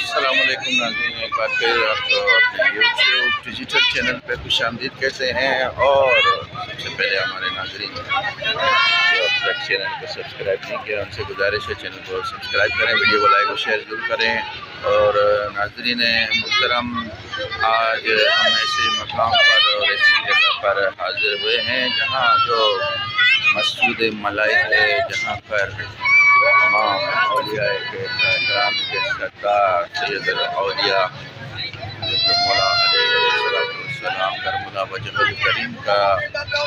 अस्सलामुअलैकुम नाज़रीन, एक बार फिर आपको अपने यूट्यूब डिजिटल चैनल पे खुशामदीद कहते हैं। और सबसे पहले हमारे नाज़रीन जो अब तक चैनल को सब्सक्राइब नहीं किया उनसे गुजारिश है चैनल को सब्सक्राइब करें, वीडियो को लाइक और शेयर जरूर करें। और नाज़रीन मुहतरम, आज हम ऐसे मकाम पर और ऐसी जगह पर हाजिर हुए हैं जहाँ जो मस्जिद मलाइक है, जहाँ पर तमाम औलिया के कराम के सरदार सैयद औलिया मौला अलैहिस्सलाम करमुल्लाह वजहुल करीम का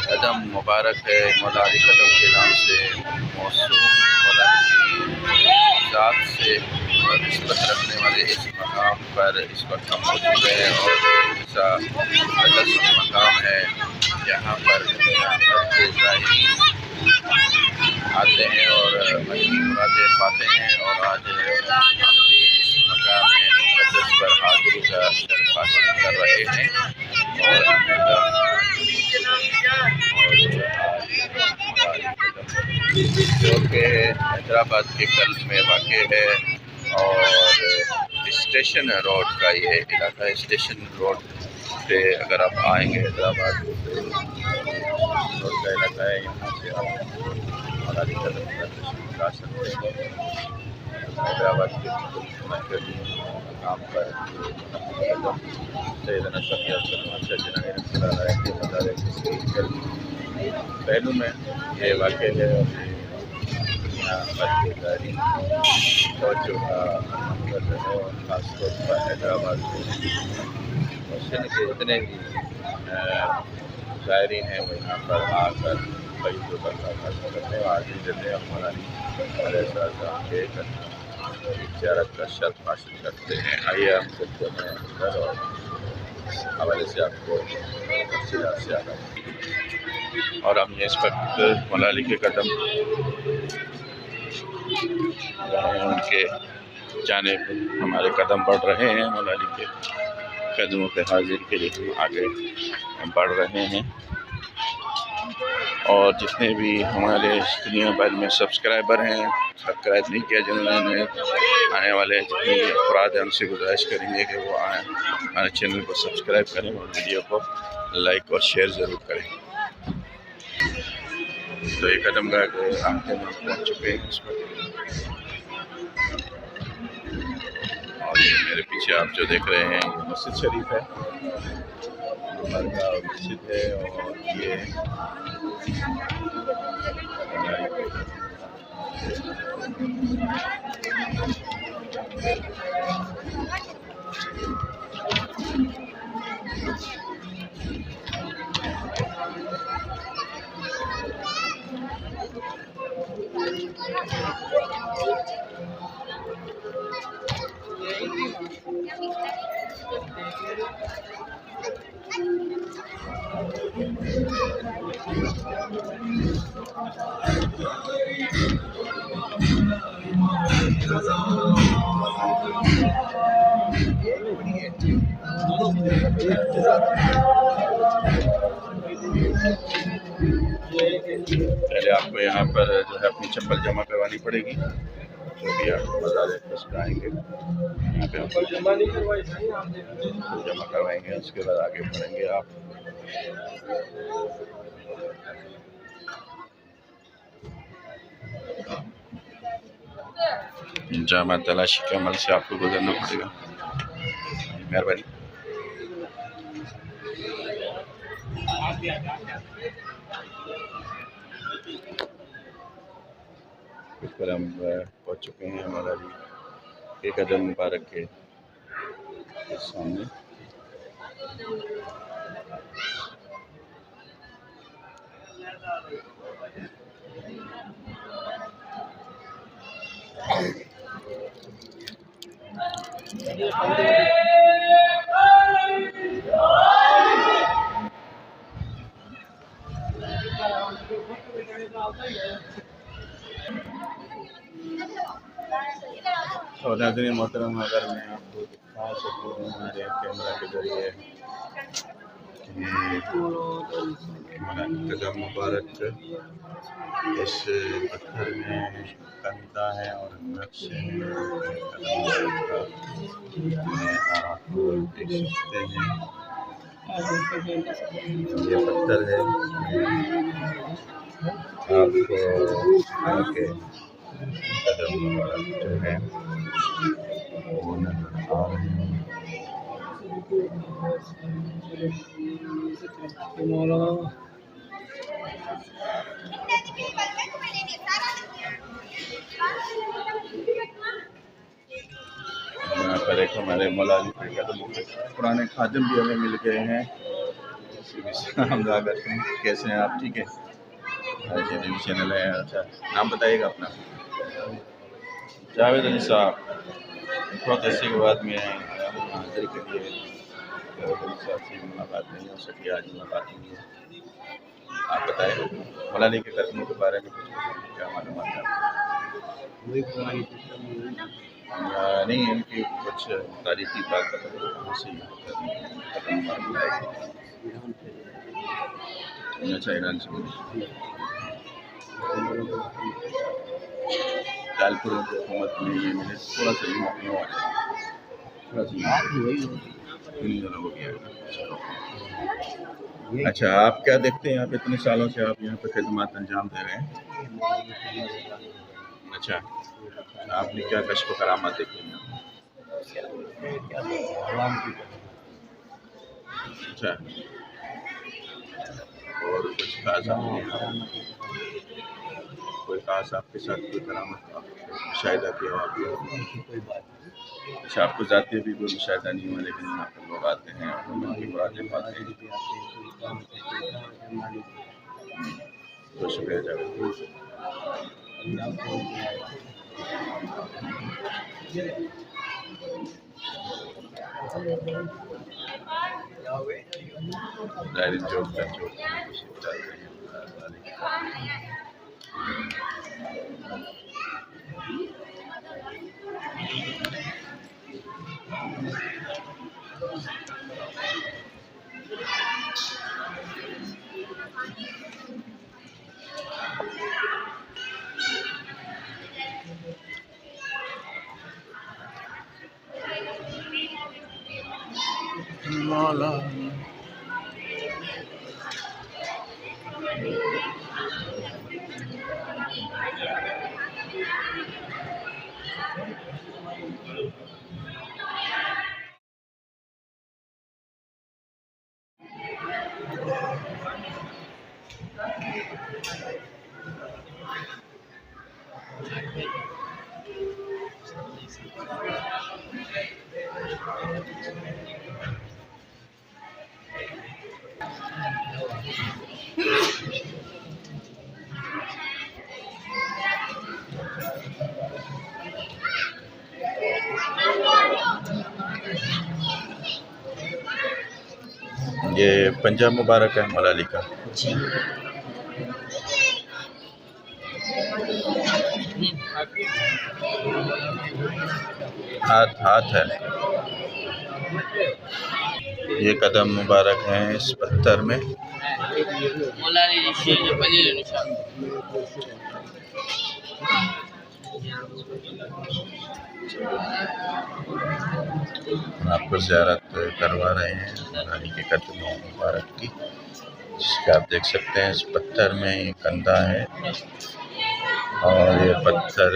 कदम मुबारक है। मौला अली कदम के नाम से मौसूम मौला की ज़ात से निस्बत रखने वाले इस मकाम पर इस वक्त हम मौजूद हैं। और ऐसा मकाम है जहाँ पर दुनिया भर के ज़ाहिरीन आते हैं और मजबूत मुरादें पाते हैं। और आज हम भी इस मकाम मुक़द्दस पर हाज़िरी का शर्फ़ हासिल कर रहे हैं। और जो कि हैदराबाद के कल्ब में वाक़ है और स्टेशन रोड का ये इलाका है। स्टेशन रोड पे अगर आप आएंगे हैदराबाद रोड का इलाका है, यहाँ से आप जा सकते हैं। हैदराबाद के मकाम पर सैयदना पहलू में ये वाक़ है। यहाँ पर बेदारी फौजों का मंजर है और ख़ासतौर पर हैदराबाद के जितने भी ज़ायरीन हैं वो यहाँ पर आकर खरीदों का हासिल करते हैं। आज ही देते हैं हमारा के ज़ियारत का शर्फ हासिल करते हैं। आइए हम चलते हैं अंदर और इस हवाले से आपको तफसीलात से आगाह। और हम इस वक्त मौला अली के कदम उनके जानिब हमारे कदम बढ़ रहे हैं। मौला अली के कदमों पे हाजिर के लिए हम आगे बढ़ रहे हैं। और जितने भी हमारे दुनिया भर में सब्सक्राइबर हैं, सब्सक्राइब नहीं किया जिन्होंने, आने वाले जितने भी अफराद हैं उनसे गुजारिश करेंगे कि वो आए हमारे चैनल को सब्सक्राइब करें और वीडियो को लाइक और शेयर ज़रूर करें। तो ये कदम गाह के रास्ते में पहुँच चुके हैं इस वक्त। और ये मेरे पीछे आप जो देख रहे हैं ये मस्जिद शरीफ है, दरगाह मस्जिद है। और ये पहले आपको यहाँ पर जो है अपनी चप्पल जमा करवानी पड़ेगी। जो भी आप मज़ार पर आएंगे यहाँ पे चप्पल जमा करवाएंगे, उसके बाद आगे बढ़ेंगे आप। जामा तलाशी के अमल से आपको गुजरना पड़ेगा। मेहरबानी। इस पर हम पहुँच चुके हैं हमारा भी एक कदम मुबारक के सामने। और नाज़रीन मोहतरम, अगर मैं आपको दिखा सकूँ हमारे कैमरा के ज़रिए कदम मुबारक इस पत्थर में कंधा है और नक्श है। कदम मुबारक का आप देख सकते हैं, ये पत्थर है। आपको इनके कदम मुबारक जो है वो नजर आ रहे हैं। यहाँ पर एक हमारे मौलाना पुराने खादिम भी हमें मिल गए हैं। कैसे हैं आप? ठीक है, अच्छा न्यूज़ चैनल है। अच्छा, नाम बताइएगा अपना। जावेद अली साहब, बहुत ऐसे के बाद में हाजिर के लिए जावेद अली साहब से मुलाकात नहीं हो सकी, आज मुलाकात हुई है। आप बताएं मौलाना के कदमों के बारे में क्या मालूमात है? नहीं, इनकी कुछ तारीखी बात कहाँ से अच्छा ईरान से कालपुर हुकूमत में ये मैंने थोड़ा सा हो गया। अच्छा, आप क्या देखते हैं यहाँ पे? इतने सालों से आप यहाँ पे खिदमत अंजाम दे रहे हैं। अच्छा, आपने क्या कश्फ करामात देखी? अच्छा, और कुछ खास कोई खास आपके साथ कोई करामत मुशाहिदा किया हो आपने? अच्छा, आपको जाते भी कोई मुशाहिदा नहीं हुआ, लेकिन यहाँ पर लोग आते हैं और उनकी मुरादें पाते हैं। तो शुक्रिया जावेद। मौला ये पंजाब मुबारक है मौला अली का। हाथ है। ये कदम मुबारक हैं इस पत्थर में। आपको ज़ियारत करवा रहे हैं मौलाना के कदम मुबारक की, जिसका आप देख सकते हैं इस पत्थर में ये कंधा है और ये पत्थर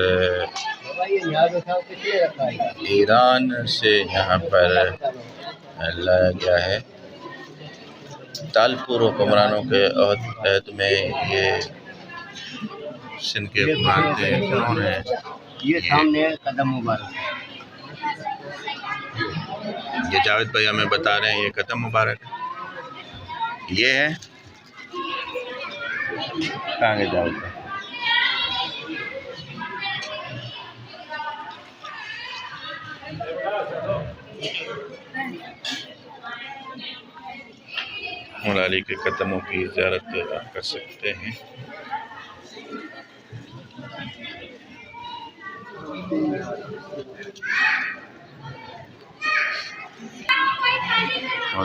ईरान से यहाँ पर लाया गया है। तालपुर हुक्मरानों के अहद में ये सिंध के हुक्मरान थे, उन्होंने ये सामने कदम मुबारक, ये जावेद भाई हमें बता रहे हैं ये कदम मुबारक ये है। कहाँ गए जावेद भाई? मौला अली के कदमों की ज़ियारत आप कर सकते हैं।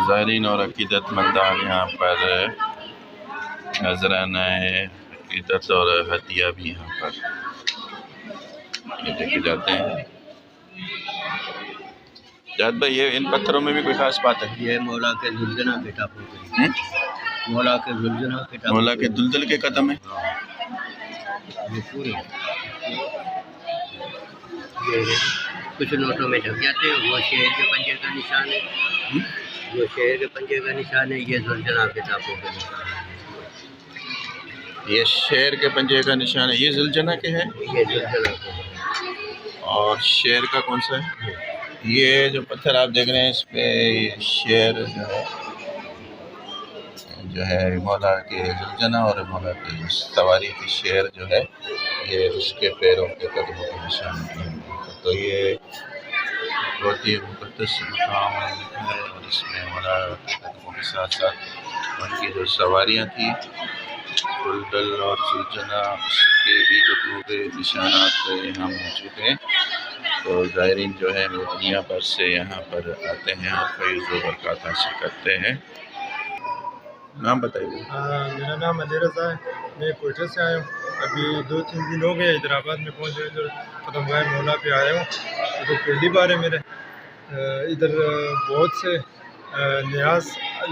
ज़ायरीन और अक़ीदतमंदान यहाँ पर नजराना अक़ीदत और हदिया भी यहाँ पर लेके जाते हैं। जाद भाई, ये इन पत्थरों में भी कोई खास बात है? ये मौला के जुलझुना के टापू के, मौला के जुलझुना के टापू, मौला के दुलदुल के कदम है। ये पूरे ये कुछ नोटों में ढक जाते हैं, वो शेर के पंजे का निशान है, जो शेर के पंजे का निशान है, ये जुलझुना के टापू का निशान है। ये शेर के पंजे का निशान है, ये जुलझुना के है, ये जुलझुना के है। और शेर का कौन सा है? ये जो पत्थर आप देख रहे हैं, इस पे शेर जो है मौला के जुलझुना और मौला के सवारी की शेर जो है, ये उसके पैरों के कदमों के निशान है। तो ये बहुत ही मुक़द्दस मकाम है, और इसमें मौला के कदमों के साथ साथ उनकी जो सवारियाँ थी दुलदुल और जुलझुना, उसके भी कदमों के निशानात यहाँ मौजूद हैं। तो ज़ायरीन जो है वो दुनिया भर से यहाँ पर आते हैं और फैज़ व बरक़ात हासिल करते हैं। नाम बताइए। मेरा नाम अली रज़ा है, मैं कोयटा से आया हूँ। अभी 2-3 दिन हो गए हैदराबाद में पहुँचे, इधर कदमगाह मौला पे आया हूँ। तो पहली बार है मेरे इधर, बहुत से न्याज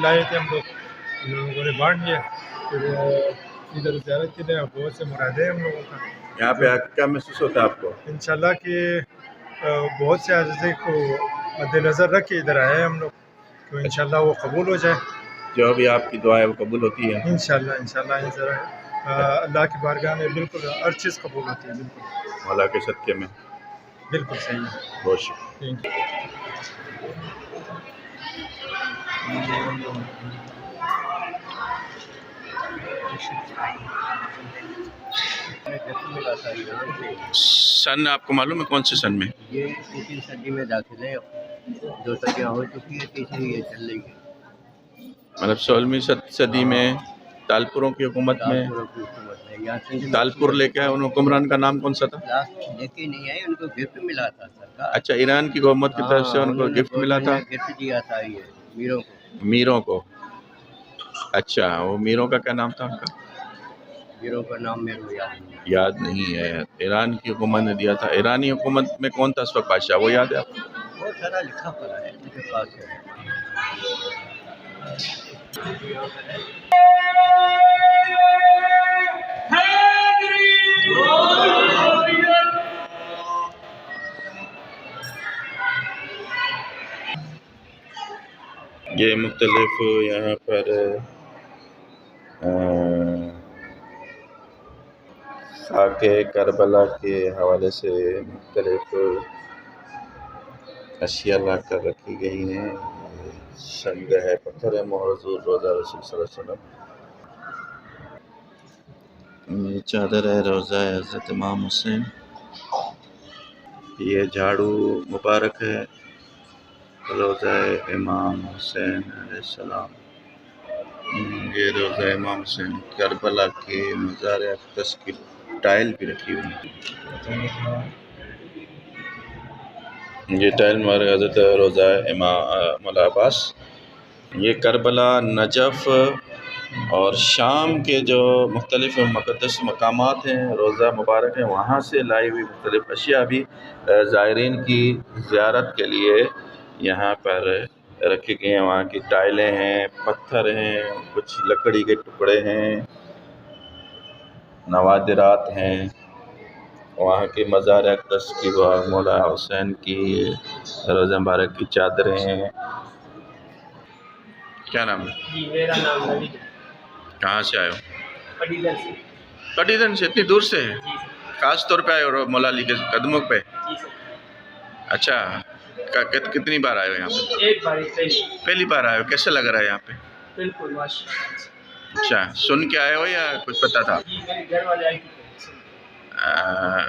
लाए थे हम लोग, लोगों ने बांट लिया। फिर इधर ज़ियारत के लिए बहुत से मुरादे हैं हम लोगों का। यहाँ पे आकर क्या महसूस होता है आपको? इंशाल्लाह कि बहुत से आज़ादी को मद्देनज़र रख के इधर आए हैं हम लोग, तो इंशाल्लाह वो कबूल हो जाए। जो भी आपकी दुआ है वो कबूल होती है इंशाल्लाह। इंशाल्लाह अल्लाह की बारगाह में बिल्कुल हर चीज़ कबूल होती है। बिल्कुल मौला के सदक़े में। बिल्कुल सही है। बहुत शुक्रिया। Thank you. सन आपको मालूम है कौन से सन में? ये 3वीं सदी में दाखिल है, 2 सदियाँ हो चुकी है, तीसरी ये चल रही है। मतलब 16वीं सदी में तालपुरों की हुकूमत में। तालपुर लेके आए, उन हुक्मरान का नाम कौन सा था? लेके नहीं आए, उनको गिफ्ट मिला था सरकार। अच्छा, ईरान की हुकूमत की तरफ से उनको गिफ्ट मिला था? गिफ्ट दिया था ये मीरों को। मीरों को? अच्छा, वो मीरों का क्या नाम था उनका? मीरों का नाम मेरे को याद नहीं है। ईरान की हुकूमत ने दिया था। ईरानी हुकूमत में कौन था उस वक्त बादशाह, वो याद है आपको? बहुत सारा लिखा पड़ा है मेरे पास है। ये मुख्तलिफ यहाँ पर खाके करबला के हवाले से मुख्तलिफ अशिया ला कर रखी गई हैं। संग है, पत्थर है, मोहज़ूर रोज़ा रसूल सल्लल्लाहु अलैहि वसल्लम। ये चादर है रोज़ा हज़रत इमाम हुसैन। ये झाड़ू मुबारक है रोज़ा इमाम हुसैन अलैहिस्सलाम। ये रोज़ा इमाम हुसैन करबला के मज़ार अक़दस की टाइल भी रखी हुई है। ये टाइल हमारे हज़रत रोज़ा इमाम मौला अब्बास। ये करबला, नजफ़ और शाम के जो मुख्तलिफ़ मुक़द्दस मकामात हैं, रोज़ा मुबारक हैं, वहाँ से लाई हुई मुख्तलिफ़ अशिया भी ज़ायरीन की ज़ियारत के लिए यहाँ पर रखी गई हैं। वहाँ की टाइलें हैं, पत्थर हैं, कुछ लकड़ी के टुकड़े हैं, नवादिरात हैं। वहाँ के मज़ार अक़दस की मौला हुसैन की रोज़ा मुबारक की चादरें हैं। क्या नाम है? जी, मेरा नाम नवीद है। कहाँ से आए हो? पटीदन से। पटीदन से? इतनी दूर से? जी सर। खास तौर पे आए हो मौला अली के कदमों पे? जी सर। अच्छा, कितनी बार आए हो यहाँ पे? एक बार पहली बार आए हो। कैसे लग रहा है यहाँ पे? बिल्कुल माशाल्लाह। अच्छा, सुन के आए हो या कुछ पता था? जी, मेरे घर वाले आए थे।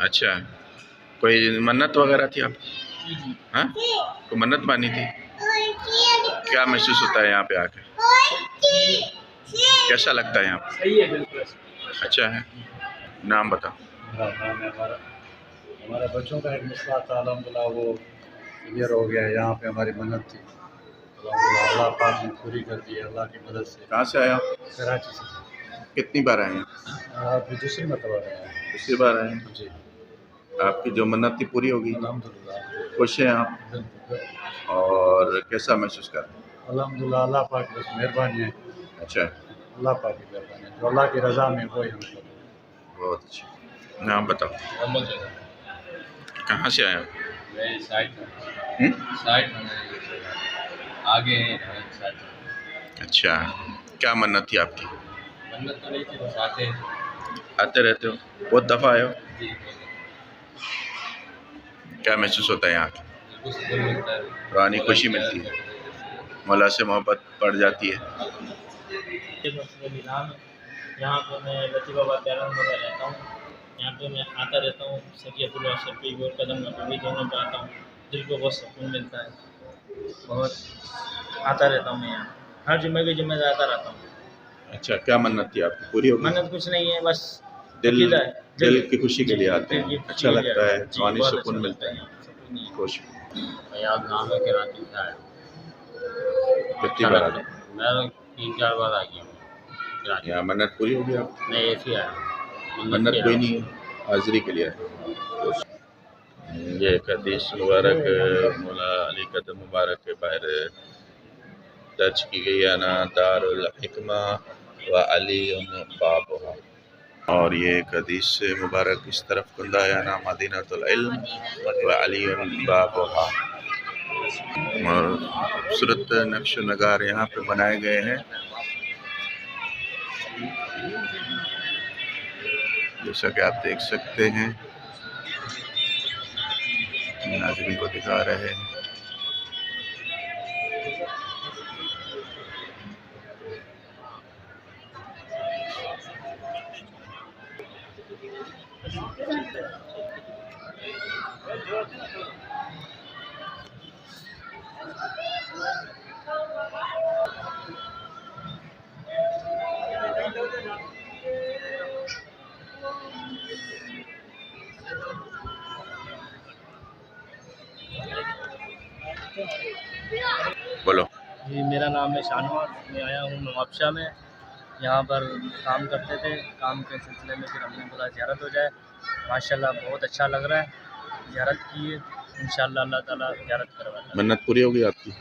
अच्छा, कोई मन्नत वगैरह थी आपकी? जी जी। हाँ, कोई मन्नत मानी थी? क्या महसूस होता है यहाँ पे आके? कैसा लगता है यहाँ पे? सही है, बिल्कुल अच्छा है। नाम बताओ। हमारे बच्चों का एक मसला था, अल्हम्दुलिल्लाह वो क्लियर हो गया है। यहाँ पे हमारी मन्नत थी अल्लाह पाक ने पूरी कर दी है अल्लाह की मदद से। कहाँ से आया? कराची से कितनी बार आए हैं? अभी दूसरी मरतबा आया है। दूसरी बार आए हैं। जी आपकी जो मन्नत थी पूरी होगी? अल्हम्दुलिल्लाह खुश हैं आप? बिल्कुल और कैसा महसूस कर रहे हैं? अल्हम्दुलिल्लाह अल्लाह पाक की बस मेहरबानी है। अच्छा, अल्लाह पाक की मेहरबानी है, जो अल्लाह की रज़ा में वही हम सब। बहुत अच्छा। नाम बताओ, कहाँ से आए हो? आगे अच्छा, क्या मन्नत थी आपकी? मन्नत तो नहीं थी, बस आते रहते हो? बहुत दफ़ा आए हो? जी क्या महसूस होता है यहाँ के? सुकून मिलता है, पुरानी खुशी मिलती है, मौला से मोहब्बत बढ़ जाती है। नाम है। यहाँ पे मैं लती बाबा प्यारा में रहता हूँ। यहाँ पे मैं आता रहता हूँ। सकी अब्दुल्ला शफी और कदम नबी दोनों पे आता हूँ। दिल को बहुत सुकून मिलता है। बहुत आता रहता हूँ मैं यहाँ। हर जुम्मे के जुम्मे आता रहता हूँ। अच्छा, क्या मन्नत थी आपकी? पूरी हो गई? मन्नत कुछ नहीं है, बस दिल अकीदा है। दिल की खुशी के लिए आते दिल की हैं, खुशी अच्छा के लिए लगता है, आते हैं। जी, रूहानी बहुत सुकून अच्छा मिलता है, सुकून ही है। खुश। याद नाम है कराची से आया। कितनी बार आ गए? मैं 3-4 बार आ गया हूँ कराची। यहाँ मन्नत पूरी हो गई आपकी? मैं ऐसे ही आया, मन्नत कोई नहीं है, हाजिरी के लिए आए। ये एक हदीस मुबारक मौला अली कदम मुबारक के बाहर दर्ज की गई है ना, दारुल हिकमा व अली बाबुहा। और ये एक हदीस से मुबारक इस तरफ कुंदा है ना, मदीनतुल इल्म व अली बाबुहा। और खूबसूरत नक्श नगार यहाँ पे बनाए गए हैं, जैसा कि आप देख सकते हैं, नाज़रीन को दिखा रहे हैं। बोलो। जी, मेरा नाम है शाहनवाज। मैं आया हूँ नवाबशाह में। यहाँ पर काम करते थे। काम के सिलसिले में फिर हमने बोला ज़ियारत हो जाए। माशाल्लाह बहुत अच्छा लग रहा है। ज़ियारत की, इंशाल्लाह अल्लाह ताला ज़ियारत करवाएगा। मन्नत पूरी होगी आपकी?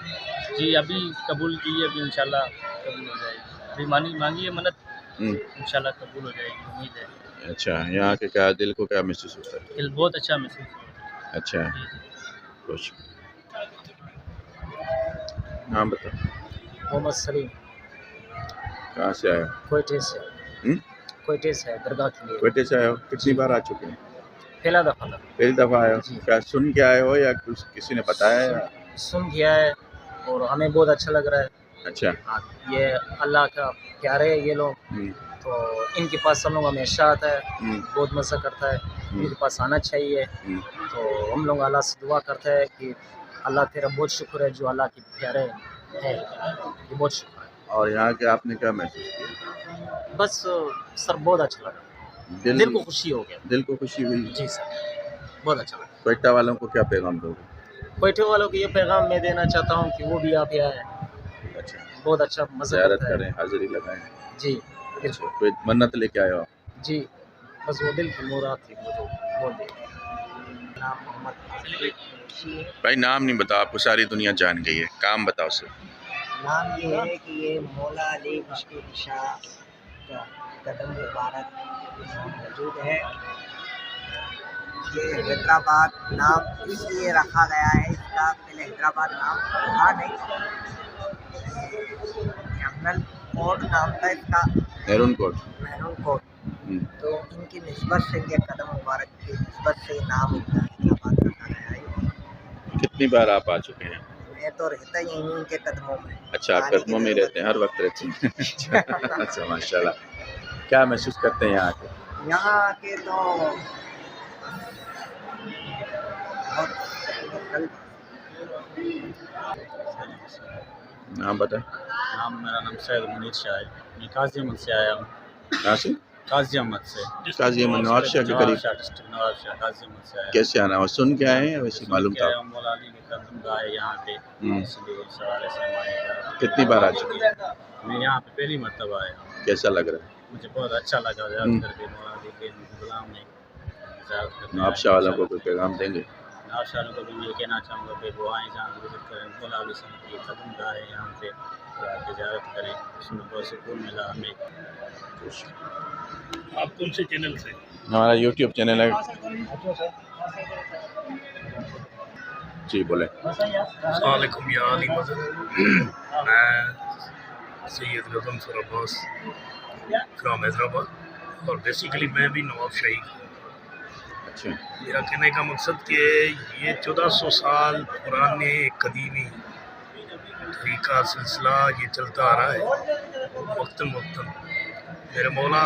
जी, अभी कबूल की है, अभी इंशाल्लाह कबूल हो जाएगी। अभी मांगी है मन्नत, इंशाल्लाह कबूल हो जाएगी, उम्मीद है। अच्छा, यहाँ के क्या दिल को क्या महसूस होता है? दिल बहुत अच्छा महसूस होता है। अच्छा, जी जी। खुश। नाम बताओ। मोहम्मद सलीम, कहाँ से आए हो? कोयटे से। हम्म? कोयटे से दरगाह के लिए कोयटे से आए हो? कितनी बार आ चुके हैं? पहला दफ़ा था। पहली दफ़ा आए हो? जी। क्या सुन के आए हो या कुछ किसी ने बताया या? सुन किया है और हमें बहुत अच्छा लग रहा है। अच्छा। हाँ, ये अल्लाह का प्यारे है ये लोग, तो इनके पास हम लोग हमेशा आता है, बहुत मज़ा करता है। इनके पास आना चाहिए। तो हम लोग अल्लाह से दुआ करते हैं कि अल्लाह तेरा बहुत शुक्र है जो अल्लाह के प्यारे है, ये बहुत शुक्र है। और यहाँ के आपने क्या महसूस किया? बस सर बहुत अच्छा लगा, दिल को खुशी हो गया। दिल को खुशी हुई? जी सर, बहुत अच्छा लगा। कोयटा वालों को क्या पैगाम दोगे? कोयटे वालों को ये पैगाम मैं देना चाहता हूँ कि वो भी आप यहाँ आए। अच्छा, बहुत अच्छा मज़ा ज़ियारत करता है। करें, हाजिरी लगाएं। जी अच्छा, कोई मन्नत लेके आए हो आप? जी, बस वो दिल की मुराद थी वो तो बोल दी। नाम मोहम्मद। भाई नाम नहीं बताओ, आपको सारी दुनिया जान गई है, काम बताओ सिर्फ। नाम ये है कि ये मौला अली मुश्किल शाह का कदम मुबारक यहाँ मौजूद है। ये हैदराबाद नाम इसलिए रखा गया है, इसका पहले हैदराबाद नाम था नहीं, जंगल कोट नाम था इसका, मेरून कोट। Maroon coat. तो इनकी निस्बत से ये कदम मुबारक की निस्बत से नाम हैदराबाद रखा गया है। कितनी बार आप आ चुके हैं? मैं तो रहता ही हूँ इनके कदमों में। अच्छा, आप कदमों में रहते हैं, हर वक्त रहते हैं। अच्छा, माशाल्लाह। क्या महसूस करते हैं यहाँ के? यहाँ आके तो नाम बताएं। मेरा नाम सैयद मुनीर शाह है। मैं काज़ीमल से आया हूँ। कहाँ से? काजी अहमद से। काजी अहमद नवाबशाह के करीब। नवाबशाह डिस्ट्रिक्ट, नवाबशाह काजी अहमद से आया। कैसे आना हुआ, सुन के आए हैं वैसे मालूम था? मौला अली के कदम गाह है यहाँ पे, इसलिए सवाल से आए। कितनी बार आ चुके? मैं यहाँ पे पहली मरतबा आया। कैसा लग रहा है? मुझे बहुत अच्छा लगा ज़ियारत करके मौला अली के गुलाम ने ज़ियारत करके। नवाबशाह वालों को कोई पैगाम देंगे? नवाबशाह वालों को भी ये कहना चाहूँगा कि वो आए, जहाँ विजिट करें, मौला अली साहब की कदम गाह है यहाँ पे, आके ज़ियारत करें, उसमें बहुत सुकून मिला हमें। आप कौन से चैनल से? हमारा यूट्यूब चैनल है जी, बोले। अस्सलामुअलैकुम या अली मदद। मैं सैयद गज़नफ़र अब्बास फ्रॉम हैदराबाद और बेसिकली मैं भी नवाबशाही। अच्छा, मेरा कहने का मकसद कि ये 1400 साल पुराने कदीमी तरीका सिलसिला ये चलता आ रहा है। वक्तन वक्तन मेरे मौला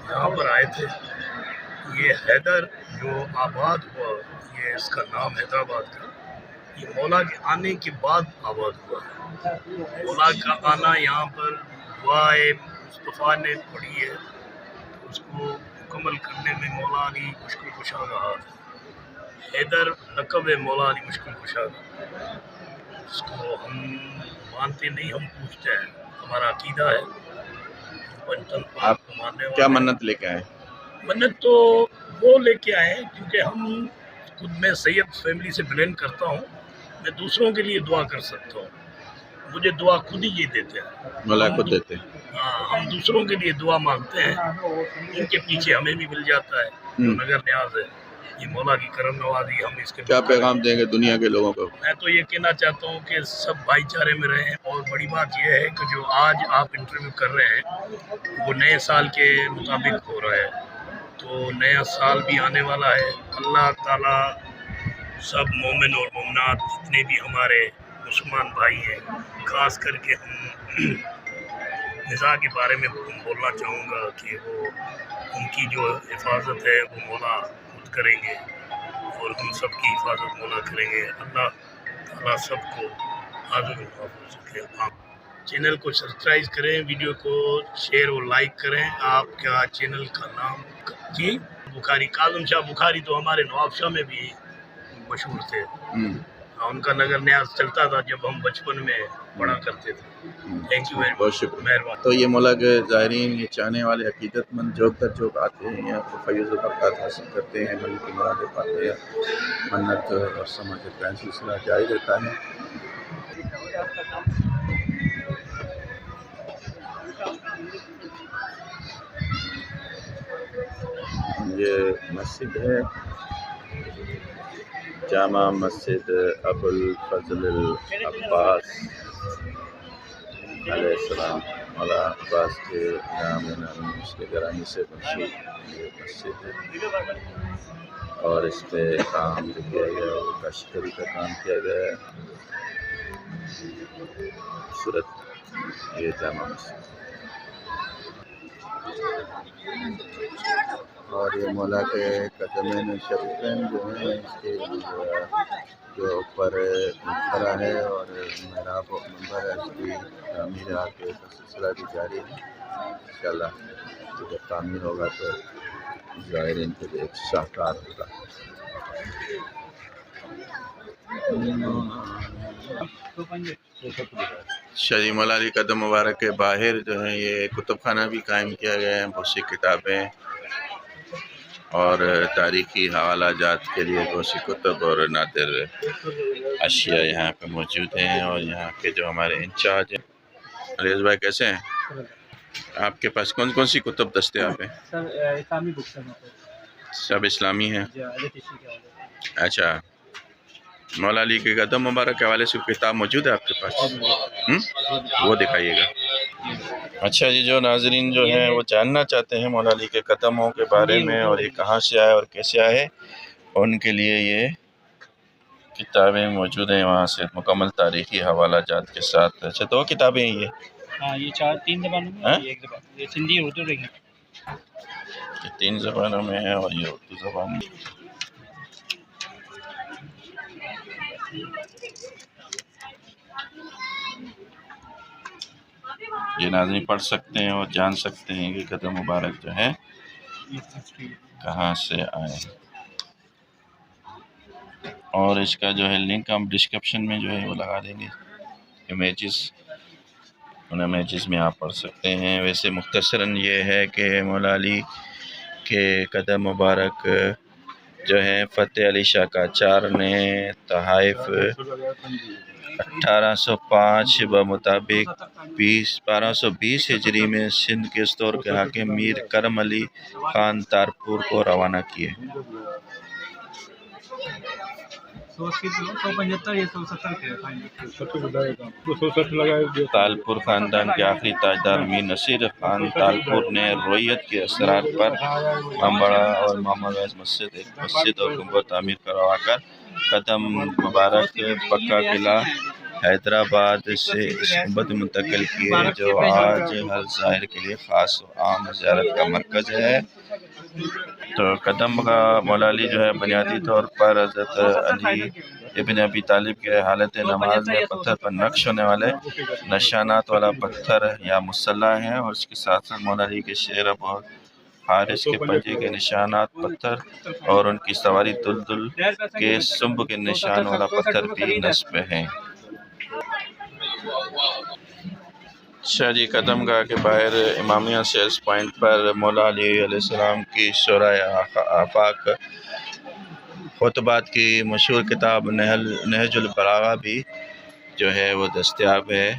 यहाँ पर आए थे। ये हैदर जो आबाद हुआ, ये इसका नाम हैदराबाद का, ये मौला के आने के बाद आबाद हुआ। मौला का आना यहाँ पर दुआए मुस्तफ़ा ने पढ़ी है, तो उसको मुकम्मल करने में मौला अली मुश्किल कुशा रहा था। हैदर लक़ब है मौला अली मुश्किल कुशा का। इसको हम मानते नहीं, हम पूछते हैं, हमारा अकीदा है। आप क्या मन्नत लेके आए? मन्नत तो वो लेके आए हैं क्योंकि हम खुद, मैं सैयद फैमिली से बिलोंग करता हूँ, मैं दूसरों के लिए दुआ कर सकता हूँ। मुझे दुआ खुद ही ये देते हैं, मौला खुद देते हैं। हाँ, हम दूसरों के लिए दुआ मांगते हैं, इनके पीछे हमें भी मिल जाता है जो नगर न्याज है। ये मौला की करम नवाजी। हम इसके क्या पैगाम देंगे दुनिया के लोगों को? मैं तो ये कहना चाहता हूँ कि सब भाईचारे में रहें, और बड़ी बात यह है कि जो आज आप इंटरव्यू कर रहे हैं वो नए साल के मुताबिक हो रहा है, तो नया साल भी आने वाला है। अल्लाह ताला सब मोमिन और मोमिनात जितने भी हमारे मुसलमान भाई हैं, ख़ास करके हम निज़ा के बारे में बोलना चाहूँगा कि वो उनकी जो हिफाजत है वो मौला खुद करेंगे और हम सब की हिफाजत मौला करेंगे। अल्लाह ताला सबको हाज़िर महफूज़ रखे। आप चैनल को सब्सक्राइब करें, वीडियो को शेयर और लाइक करें। आपका चैनल का नाम? जी, बुखारी, काज़म शाह बुखारी तो हमारे नवाबशाह में भी मशहूर थे। उनका नगर न्याज चलता था जब हम बचपन में पढ़ा करते थे। थैंक यू वेरी मच, बहुत शुक्रिया। मेहरबानी। तो ये मौला के ज़ायरीन, ये चाहने वाले अकीदतमंद जो तक आते हैं यहाँ पर फैज़ व बरक़ात हासिल करते हैं, मन की मुरादें पाते हैं, मन्नत और समाज का सिलसिला जारी रहता है। ये मस्जिद है जामा मस्जिद अबुल फजल अब्बास अलैहिस्सलाम, मौला अब्बास के नाम उसके घराने से मंसूब ये मस्जिद है, और इस पर काम जो किया गया है वो काश्तकारी का काम किया गया है। सूरत ये जामा मस्जिद, और ये मौला के कदमैन शरीफैन जो हैं इसके जो ऊपर खड़ा है, और मेहराब मंबर है, इसकी तामीर आके सिलसिला भी जारी है। इंशाअल्लाह जब तामीर होगा तो ज़ायरीन के लिए एक शाहकार होगा। शरी मौला अली कदम मुबारक के बाहर जो है ये कुतुब खाना भी कायम किया गया है। बहुत सी किताबें और तारीख़ी हवाला जात के लिए बहुत सी कुतुब और नादिर अशिया यहाँ पे मौजूद हैं। और यहाँ के जो हमारे इंचार्ज हैं, अलीज़ भाई, कैसे हैं? आपके पास कौन कौन सी कुतुब दस्तयाब हैं? सर इस्लामी बुक्स हैं, सब इस्लामी हैं। अच्छा, मौला अली के कदम मुबारक के हवाले से किताब मौजूद है आपके पास? वो दिखाइएगा। अच्छा जी, जो नाजरीन जो हैं वो जानना चाहते हैं मौला अली के कदमों के बारे में और ये कहाँ से आए और कैसे आए, उनके लिए ये किताबें मौजूद हैं वहाँ से मुकम्मल तारीख़ी हवाला जात के साथ। अच्छा, दो किताबें हैं ये? हाँ, ये 3 ज़बानों में है, एक ज़बान, ये सिंधी उर्दू रहेगी। ये 3 ज़बानों में है और ये उर्दू ज़बान में। ये नाज़रीन पढ़ सकते हैं और जान सकते हैं कि कदम मुबारक जो है कहाँ से आए। और इसका जो है लिंक हम डिस्क्रिप्शन में जो है वो लगा देंगे, इमेजेस, उन इमेजेस में आप पढ़ सकते हैं। वैसे मुख्तसरन ये है कि मौला अली के कदम मुबारक जो है फ़तेह अली शाह काचार ने तहाइफ 1805 बमुताबिक 1220 हिजरी में सिंध के इस दौर के हाकिम मीर करम अली ख़ान तारपुर को रवाना किए। तालपुर ख़ानदान के आखिरी ताजदार मीर नसीर ख़ान तालपुर ने रोयत के असरार पर अम्बड़ा और मोहम्मद वैस मस्जिद और गुंबद तामीर करवाकर कदम मुबारक पक्का किला हैदराबाद से इस गुंबद मुंतकिल किए, जो आज हर ज़ाहिर के लिए ख़ास आम ज़ियारत का मरकज़ है। तो कदम का मौला अली जो है बुनियादी तौर पर हज़रत अली इब्न अबी तालिब के हालत नमाज में पत्थर पर नक्श होने वाले निशानात वाला पत्थर या मुसल्ला है, और इसके साथ साथ मौला अली के शेर और हारिस के पंजे के निशानात पत्थर और उनकी सवारी दुलदुल के सुम्ब के निशान वाला पत्थर भी नस्ब है। अच्छा जी, कदमगाह के बाहर इमामिया सेल्स पॉइंट पर मौला अली अलैहिस्सलाम की शोराए आफाक खुतबात की मशहूर किताब नहजुल बलागा भी जो है वो दस्तयाब है।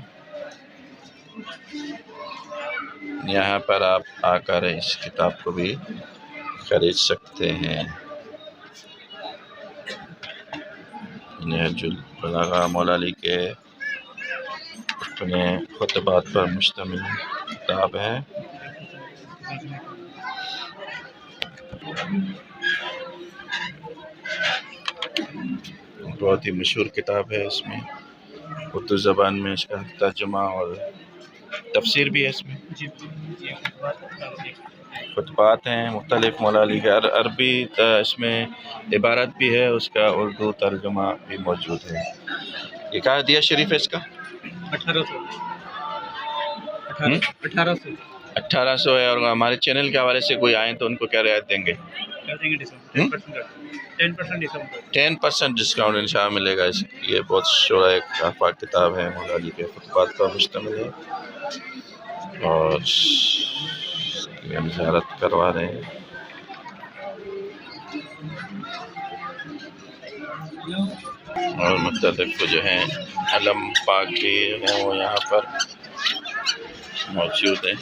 यहाँ पर आप आकर इस किताब को भी ख़रीद सकते हैं। नहजुल बलागा मौला अली के अपने खुतबात पर मुश्तमिल किताब है। बहुत ही मशहूर किताब है। इसमें उर्दू ज़बान में इसका तर्जुमा और तफसीर भी है। इसमें खुतबात हैं मुख्तलिफ मौला अली के, अरबी इसमें इबारत भी है, उसका उर्दू तर्जुमा भी मौजूद है। ये क्या दिया शरीफ है इसका? 1800 है। और हमारे चैनल के हवाले से कोई आए तो उनको क्या रियायत देंगे? 10% डिस्काउंट इंशाअल्लाह मिलेगा। ये बहुत शोराए आफाक किताब है, मौला अली के खुतबात पर मुश्तमिल है, और हम ज़ियारत करवा रहे हैं। और मुख्तलिफ जो है अलम पाक भी हैं वो यहाँ पर मौजूद हैं।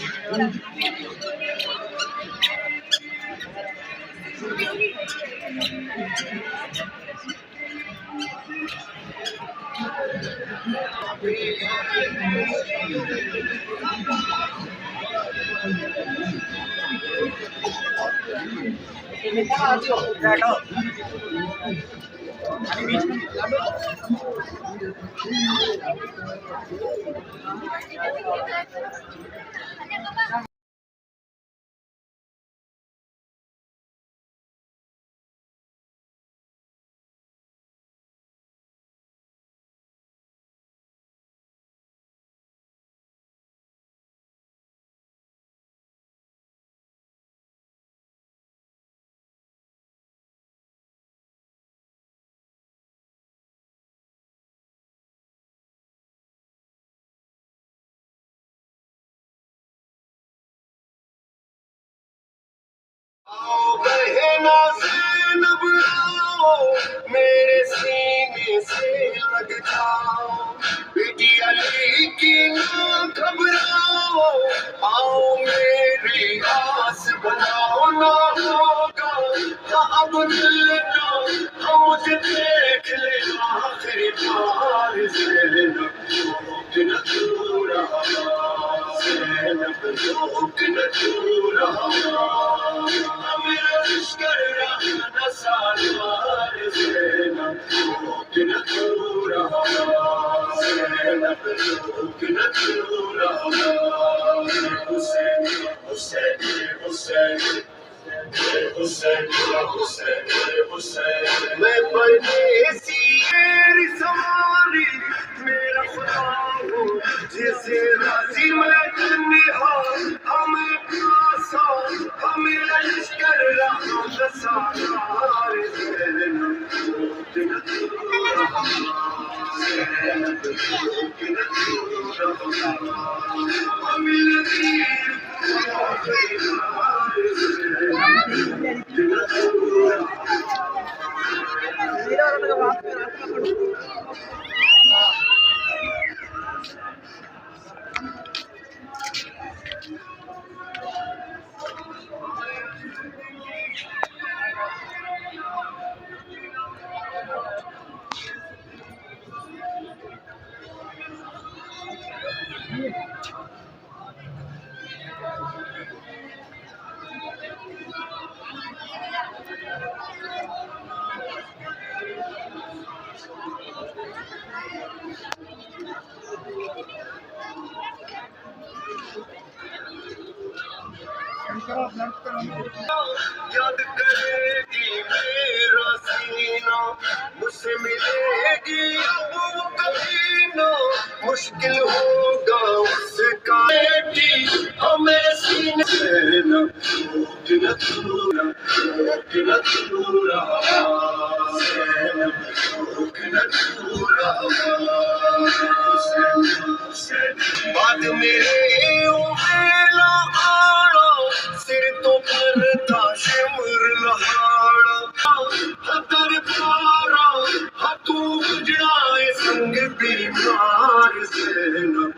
मेरे सीने से लग जाओ, बेटी अली की ना घबराओ, आओ मेरी आस बनाओ, ना होगा अब मिलना, हम मुझे देख लेना आखिरी बार। ज़ैनब न तू रहा, ज़ैनब न तू रहा, मेरा लश्कर रहा सालवार। ज़ैनब न तू रहा, ज़ैनब न तू रहा, हुसैन हुसैन हुसैन मैं परदेसी मेरी सवारी मेरा खुदा हो जिसे राजी मैं तन्हा हमें प्यासा हमें लश्कर रहा दसार याद करेगी मेरा सीना मुझसे मिलेगी वो कभी ना मुश्किल होगा उसका बेटी हमें सीने न बाद मेरे उमेला आड़ा सिर तो करता शिमर लहाड़ा हदर पारा हतू बुझाए संग बीमार से न